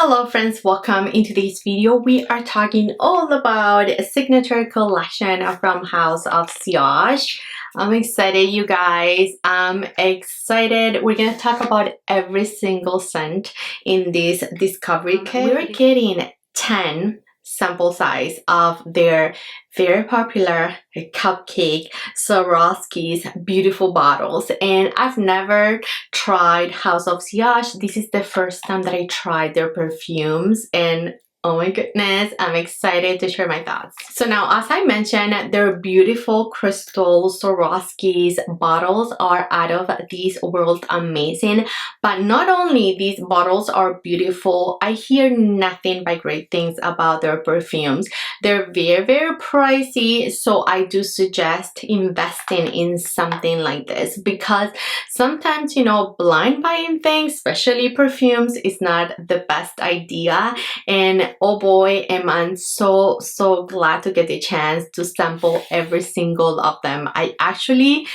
Hello friends, welcome. In today's video we are talking all about a signature collection from House of Sillage. I'm excited, you guys. I'm excited. We're gonna talk about every single scent in this discovery kit. We're getting 10 sample size of their very popular cupcake Swarovski's beautiful bottles, and I've never tried House of Sillage. This is the first time that I tried their perfumes, and oh my goodness, I'm excited to share my thoughts. So now, as I mentioned, their beautiful crystal Swarovski's bottles are out of this world amazing. But not only these bottles are beautiful, I hear nothing but great things about their perfumes. They're very pricey, so I do suggest investing in something like this, because sometimes, you know, blind buying things, especially perfumes, is not the best idea. And oh boy, am I so glad to get the chance to sample every single of them. I actually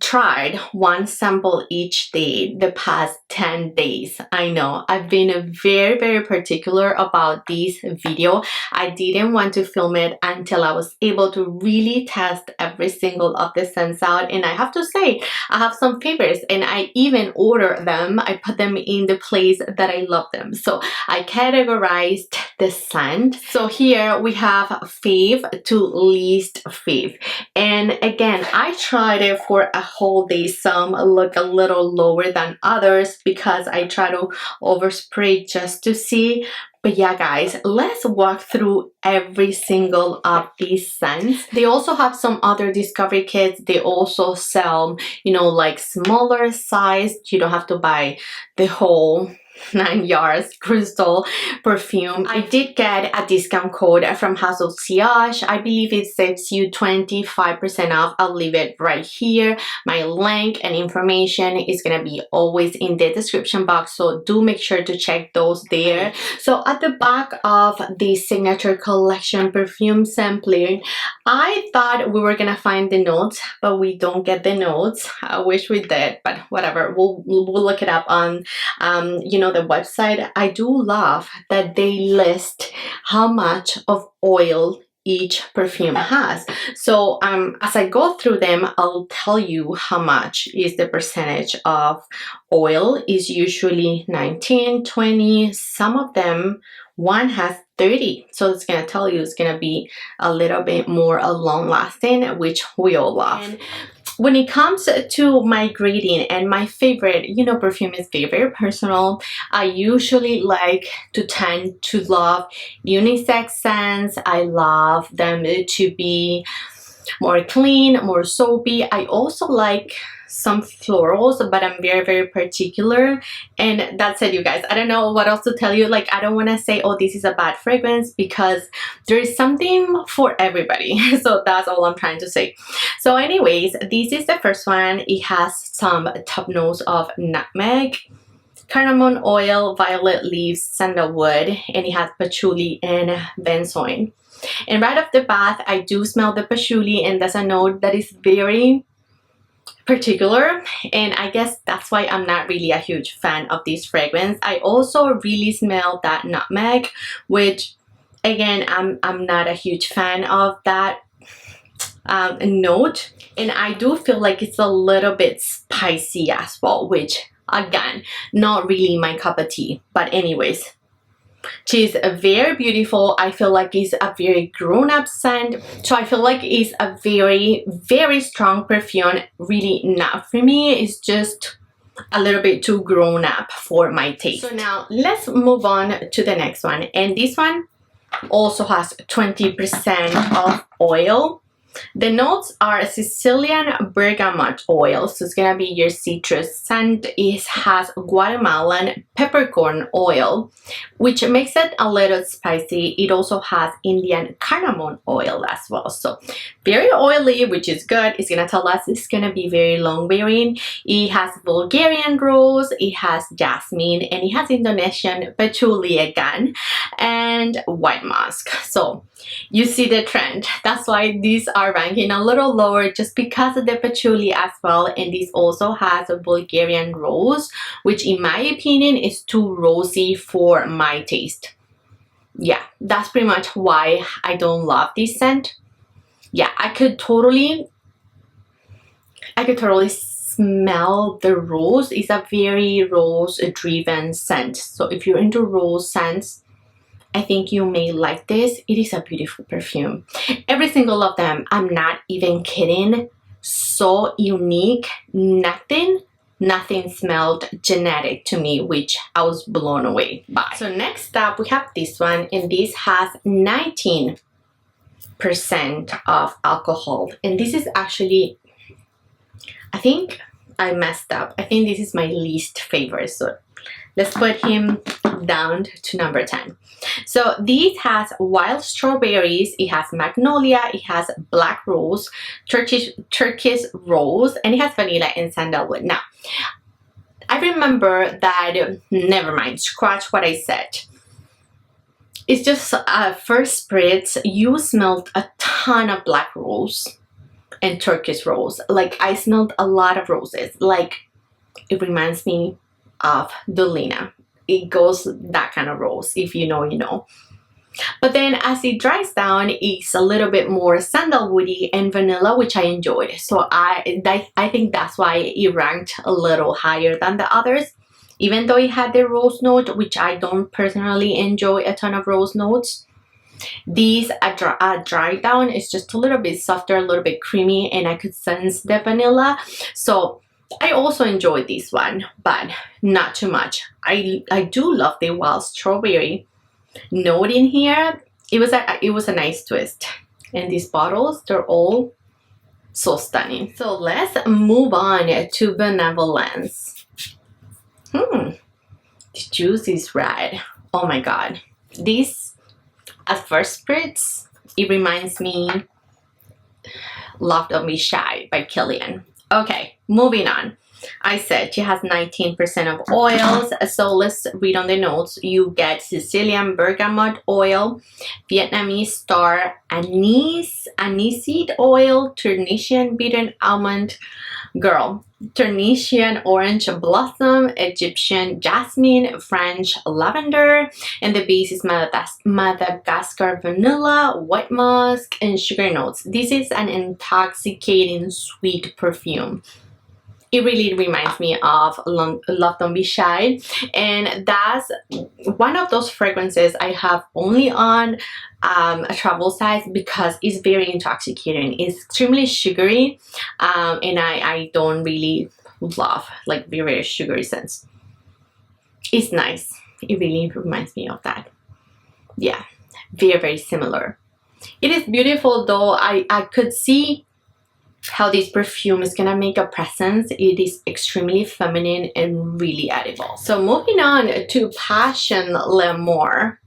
tried one sample each day the past 10 days. I know I've been very particular about this video. I didn't want to film it until I was able to really test every single of the scents out, and I have to say I have some favorites, and I even order them. I put them in the place that I love them, so I categorized the scent. So here we have fave to least fave, and again I tried it for a whole day. Some look a little lower than others because I try to overspray just to see. But yeah guys, let's walk through every single of these scents. They also have some other discovery kits. They also sell, you know, like smaller size. You don't have to buy the whole 9 yards crystal perfume. I did get a discount code from House of Sillage. I believe it saves you 25% off. I'll leave it right here. My link and information is gonna be always in the description box, so do make sure to check those there. So at the back of the signature collection perfume sampling, I thought we were gonna find the notes, but we don't get the notes. I wish we did, but whatever. We'll look it up on you know, the website. I do love that they list how much of oil each perfume has. So as I go through them, I'll tell you how much is the percentage of oil. Is usually 19, 20. Some of them, one has 30, so it's gonna tell you it's gonna be a little bit more long lasting, which we all love. And when it comes to my grading and my favorite, you know, perfume is very personal. I usually like to tend to love unisex scents. I love them to be more clean, more soapy. I also like some florals, but I'm very particular. And that's it, you guys. I don't know what else to tell you. Like, I don't want to say, oh, this is a bad fragrance, because there is something for everybody. So that's all I'm trying to say. So anyways, this is the first one. It has some top notes of nutmeg, cardamom oil, violet leaves, sandalwood, and it has patchouli and benzoin. And right off the bat, I do smell the patchouli, and that's a note that is very particular, and I guess that's why I'm not really a huge fan of this fragrance. I also really smell that nutmeg, which again, I'm not a huge fan of that note, and I do feel like it's a little bit spicy as well, which again, not really my cup of tea. But anyways, she's very beautiful. I feel like it's a very grown-up scent, so I feel like it's a very strong perfume. Really not for me. It's just a little bit too grown-up for my taste. So now let's move on to the next one, and this one also has 20% of oil. The notes are Sicilian bergamot oil, so it's gonna be your citrus scent. It has Guatemalan peppercorn oil, which makes it a little spicy. It also has Indian cardamom oil as well, so very oily, which is good. It's gonna tell us it's gonna be very long wearing. It has Bulgarian rose, it has jasmine, and it has Indonesian patchouli again, and white musk. So you see the trend. That's why these are are ranking a little lower just because of the patchouli as well, and this also has a Bulgarian rose, which in my opinion is too rosy for my taste. Yeah, that's pretty much why I don't love this scent. Yeah, I could totally smell the rose. It's a very rose driven scent, so if you're into rose scents, I think you may like this. It is a beautiful perfume. Every single of them, I'm not even kidding, so unique. Nothing smelled generic to me, which I was blown away by. So next up we have this one, and this has 19% of alcohol, and this is actually, I think I messed up. I think this is my least favorite, so let's put him down to number 10. So this has wild strawberries, it has magnolia, it has black rose, turquoise rose, and it has vanilla and sandalwood. Now, I remember that, never mind, scratch what I said. It's just first spritz, you smelled a ton of black rose and turquoise rose. Like, I smelled a lot of roses. Like, it reminds me of Dolina. It goes that kind of rose. If you know, you know. But then as it dries down, it's a little bit more sandalwoody and vanilla, which I enjoyed. So I think that's why it ranked a little higher than the others, even though it had the rose note, which I don't personally enjoy a ton of rose notes. These dry down is just a little bit softer, a little bit creamy, and I could sense the vanilla. So I also enjoyed this one, but not too much. I do love the wild strawberry note in here. It was a nice twist. And these bottles, they're all so stunning. So let's move on to Benevolence. The juice is red. Oh my god. This, at first spritz, it reminds me Love Don't Be Shy by Kilian. Okay, moving on. I said she has 19% of oils, so let's read on the notes. You get Sicilian bergamot oil, Vietnamese star anise, aniseed oil, Tunisian beaten almond, Tunisian orange blossom, Egyptian jasmine, French lavender, and the base is Madagascar vanilla, white musk, and sugar notes. This is an intoxicating sweet perfume. It really reminds me of Love Don't Be Shy, and that's one of those fragrances I have only on a travel size because it's very intoxicating. It's extremely sugary, and I don't really love like very sugary scents. It's nice. It really reminds me of that. Yeah, very similar. It is beautiful though. I could see how this perfume is gonna make a presence. It is extremely feminine and really edible. So moving on to Passion L'Amour.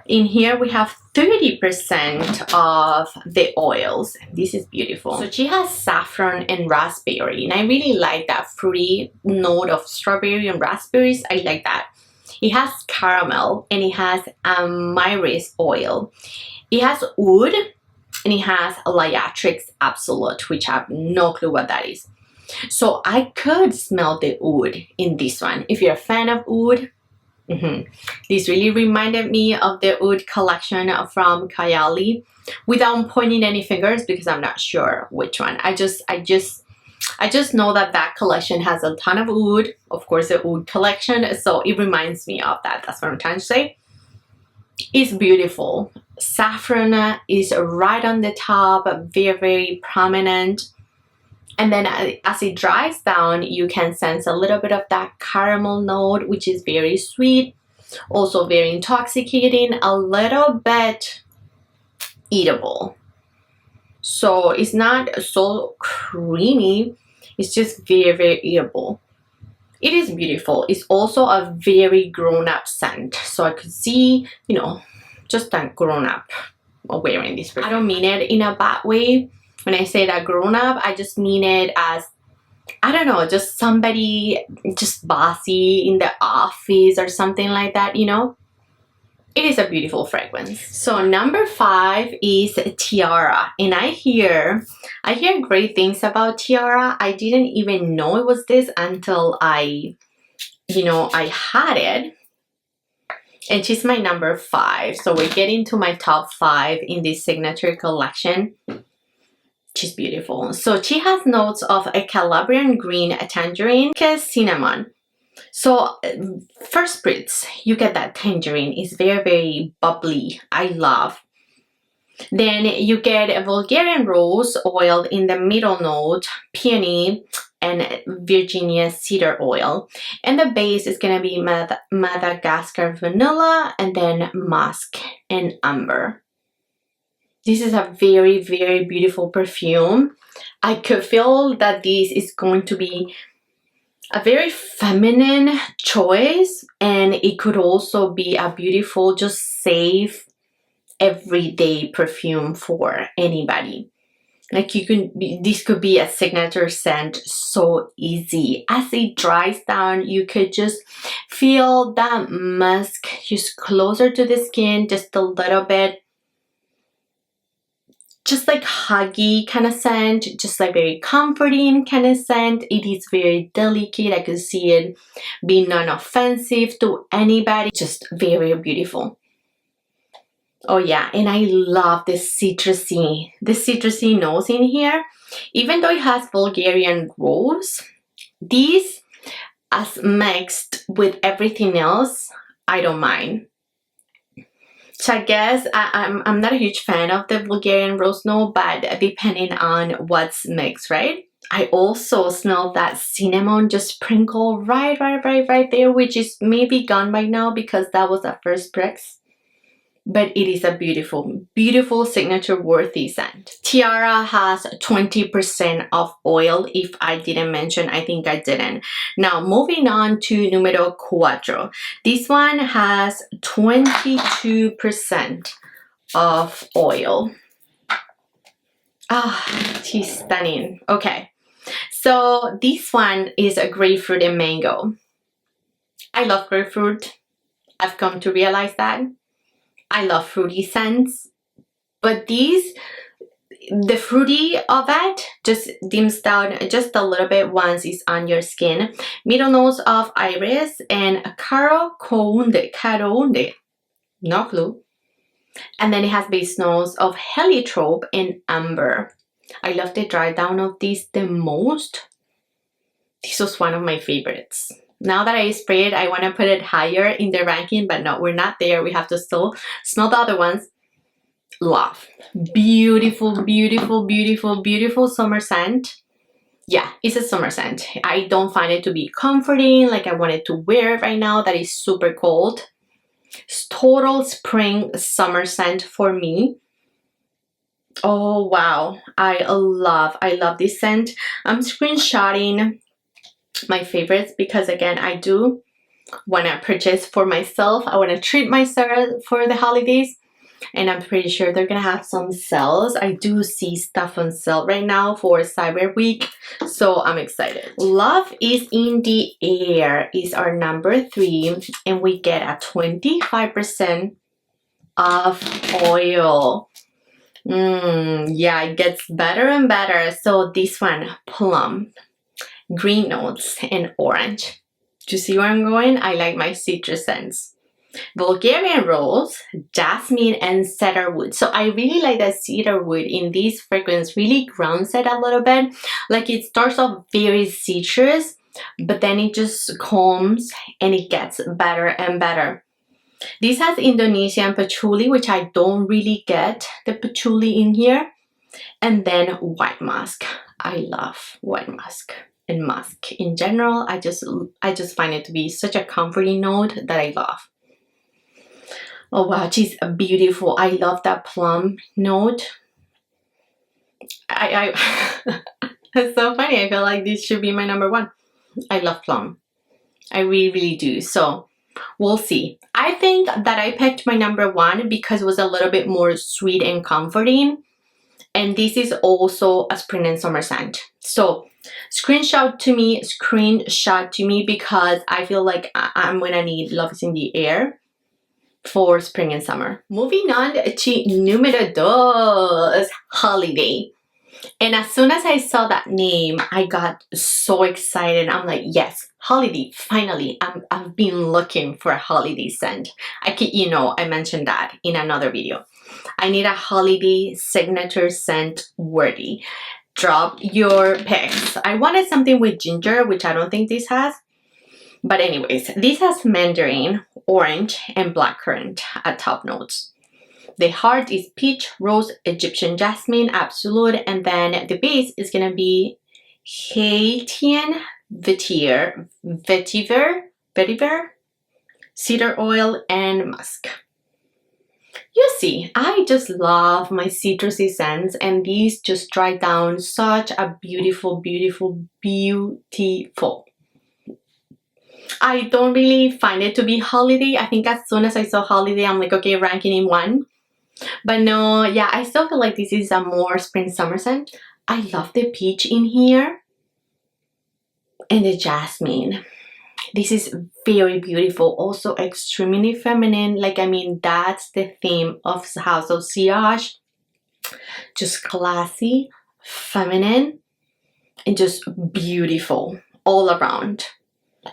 In here we have 30% of the oils. This is beautiful. So she has saffron and raspberry, and I really like that fruity note of strawberry and raspberries. I like that. It has caramel, and it has myris oil. It has oud, and it has Liatrix Absolute, which I have no clue what that is. So I could smell the oud in this one. If you're a fan of oud, this really reminded me of the oud collection from Kayali, without pointing any fingers because I'm not sure which one. I just know that that collection has a ton of oud, of course the oud collection, so it reminds me of that. That's what I'm trying to say. It's beautiful. Saffron is right on the top, very prominent, and then as it dries down you can sense a little bit of that caramel note, which is very sweet, also very intoxicating, a little bit eatable. So it's not so creamy, it's just very eatable. It is beautiful. It's also a very grown-up scent, so I could see, you know, just a grown-up wearing this perfume. I don't mean it in a bad way. When I say that grown-up, I just mean it as, I don't know, just somebody just bossy in the office or something like that, you know? It is a beautiful fragrance. So number 5 is Tiara, and I hear great things about Tiara. I didn't even know it was this until I had it. And she's my number 5. So we're getting to my top 5 in this signature collection. She's beautiful. So she has notes of a Calabrian green, a tangerine, cinnamon. So first spritz, you get that tangerine. It's very, very bubbly. I love. Then you get a Bulgarian rose oil in the middle note, peony, and Virginia cedar oil. And the base is going to be Madagascar vanilla, and then musk and amber. This is a very, very beautiful perfume. I could feel that this is going to be a very feminine choice, and it could also be a beautiful, just safe, everyday perfume for anybody. Like this could be a signature scent so easy. As it dries down, you could just feel that musk just closer to the skin, just a little bit. Just like huggy kind of scent, just like very comforting kind of scent. It is very delicate. I could see it being non-offensive to anybody. Just very beautiful. Oh yeah, and I love this citrusy notes in here. Even though it has Bulgarian rose, these as mixed with everything else, I don't mind. So I guess I'm not a huge fan of the Bulgarian rose note, but depending on what's mixed, right? I also smell that cinnamon just sprinkle right there, which is maybe gone by now because that was the first press. But it is a beautiful, beautiful signature worthy scent. Tiara has 20% of oil. If I didn't mention, I think I didn't. Now moving on to numero 4. This one has 22% of oil. Ah, she's stunning. Okay, so this one is a grapefruit and mango. I love grapefruit. I've come to realize that. I love fruity scents, but the fruity of it just dims down just a little bit once it's on your skin. Middle notes of iris and caronde, no clue. And then it has base notes of heliotrope and amber. I love the dry down of these the most. This was one of my favorites. Now that I spray it, I want to put it higher in the ranking, but no, we're not there. We have to still smell the other ones. Love. Beautiful, beautiful, beautiful, beautiful summer scent. Yeah, it's a summer scent. I don't find it to be comforting, like I wanted to wear it right now that is super cold. It's total spring summer scent for me. Oh wow, I love this scent. I'm screenshotting my favorites because again, I do want to purchase for myself. I want to treat myself for the holidays, and I'm pretty sure they're gonna have some sales. I do see stuff on sale right now for Cyber Week, so I'm excited. Love is in the Air is our number 3, and we get a 25% of oil. Yeah, it gets better and better. So this one, plum, green notes, and orange. Do you see where I'm going? I like my citrus scents. Bulgarian rose, jasmine, and cedarwood. So I really like that cedarwood in this fragrance. Really grounds it a little bit. Like it starts off very citrus, but then it just calms and it gets better and better. This has Indonesian patchouli, which I don't really get the patchouli in here. And then white musk. I love white musk. And musk in general, I just find it to be such a comforting note that I love. Oh wow, she's beautiful. I love that plum note. It's so funny. I feel like this should be my number 1. I love plum. I really, really do. So we'll see. I think that I picked my number 1 because it was a little bit more sweet and comforting. And this is also a spring and summer scent. So screenshot to me because I feel like I'm gonna need Love is in the Air. for spring and summer. Moving on to numero dos, holiday. And as soon as I saw that name, I got so excited. I'm like, yes, holiday, finally. I've been looking for a holiday scent. I mentioned that in another video. I need a holiday signature scent worthy. Drop your picks. I wanted something with ginger, which I don't think this has. But anyways, this has mandarin, orange, and blackcurrant at top notes. The heart is peach, rose, Egyptian jasmine, absolute, and then the base is gonna be Haitian vetiver, cedar oil, and musk. You see, I just love my citrusy scents, and these just dry down such a beautiful, beautiful, beautiful. I don't really find it to be holiday. I think as soon as I saw holiday, I'm like, okay, ranking in 1. But no, yeah, I still feel like this is a more spring summer scent. I love the peach in here and the jasmine. This is very beautiful, also extremely feminine. Like, I mean, that's the theme of the House of Sillage. Just classy, feminine, and just beautiful all around.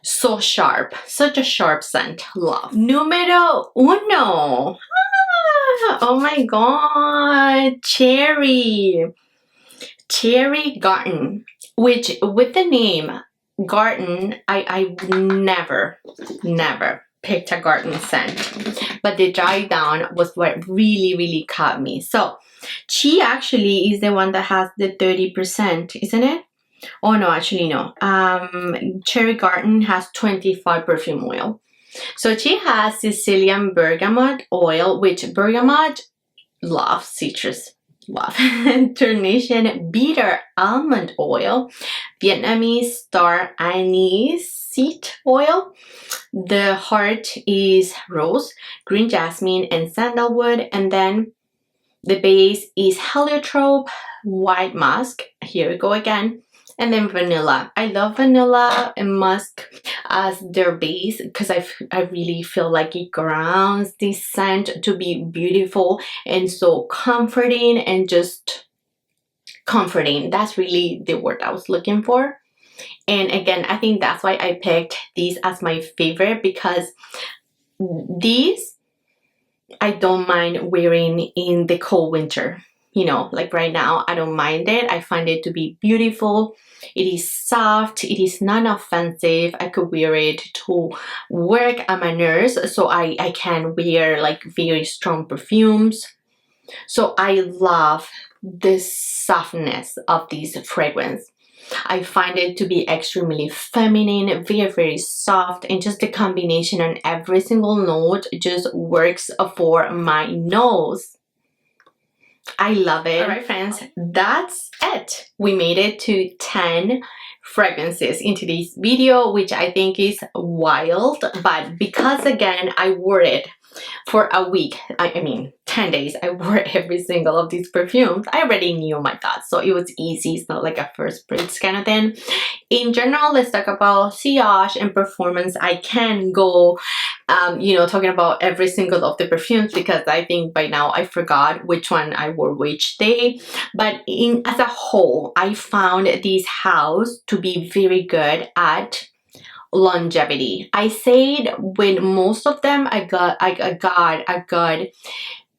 So sharp, such a sharp scent. Love. Numero uno. Oh my god, cherry garden, which with the name garden, I never picked a garden scent, but the dry down was what really caught me. So she actually is the one that has the 30%, isn't it? Oh no, actually no. Cherry garden has 25 perfume oil. So she has Sicilian bergamot oil, which bergamot, love, citrus, love. Tunisian bitter almond oil, Vietnamese star anise seed oil. The heart is rose, green jasmine, and sandalwood. And then the base is heliotrope, white musk. Here we go again. And then vanilla. I love vanilla and musk as their base because I really feel like it grounds this scent to be beautiful and so comforting and just comforting. That's really the word I was looking for. And again, I think that's why I picked these as my favorite, because these I don't mind wearing in the cold winter. You know, like right now, I don't mind it. I find it to be beautiful. It is soft. It is non-offensive. I could wear it to work. I'm a nurse, so I can wear like very strong perfumes. So I love the softness of this fragrance. I find it to be extremely feminine, very soft, and just the combination on every single note just works for my nose. I love it. Alright friends, that's it. We made it to 10 fragrances in today's video, which I think is wild, but because again I wore it for a week, I mean 10 days, I wore every single of these perfumes. I already knew my thoughts, so it was easy. It's not like a first spritz kind of thing. In general, let's talk about Sillage and performance. I can go you know, talking about every single of the perfumes because I think by now I forgot which one I wore which day. But as a whole, I found this house to be very good at longevity. I said with most of them I got a good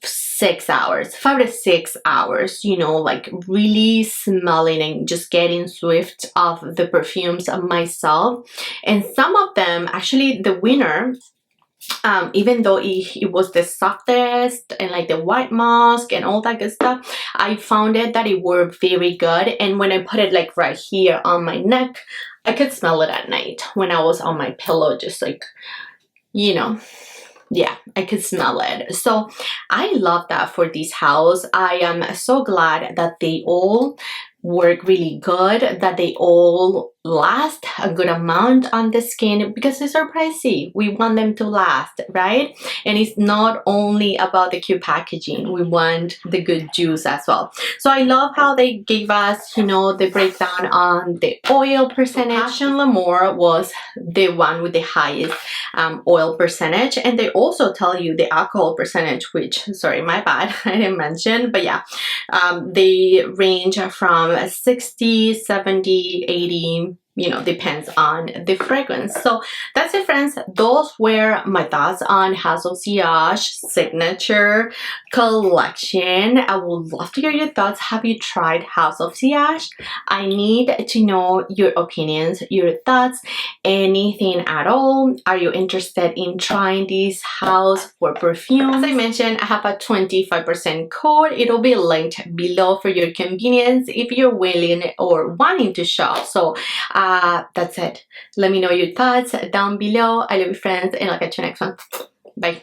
6 hours, 5 to 6 hours, you know, like really smelling and just getting swift of the perfumes myself. And some of them, actually the winner, even though it was the softest and like the white musk and all that good stuff, I found it that it worked very good. And when I put it like right here on my neck, I could smell it at night when I was on my pillow, just like, you know, yeah, I could smell it. So I love that for this house. I am so glad that they all work really good, that they all last a good amount on the skin because it's so pricey. We want them to last, right? And it's not only about the cute packaging, we want the good juice as well. So I love how they gave us, you know, the breakdown on the oil percentage. Passion L'Amour was the one with the highest oil percentage, and they also tell you the alcohol percentage, which, sorry, my bad, I didn't mention, but yeah, they range from 60, 70, 80, you know, depends on the fragrance. So that's it, friends. Those were my thoughts on House of Sillage Signature collection. I would love to hear your thoughts. Have you tried House of Sillage? I need to know your opinions, your thoughts, anything at all. Are you interested in trying this house for perfume? As I mentioned, I have a 25% code. It'll be linked below for your convenience if you're willing or wanting to shop. So that's it. Let me know your thoughts down below. I love you, friends, and I'll catch you next one. Bye.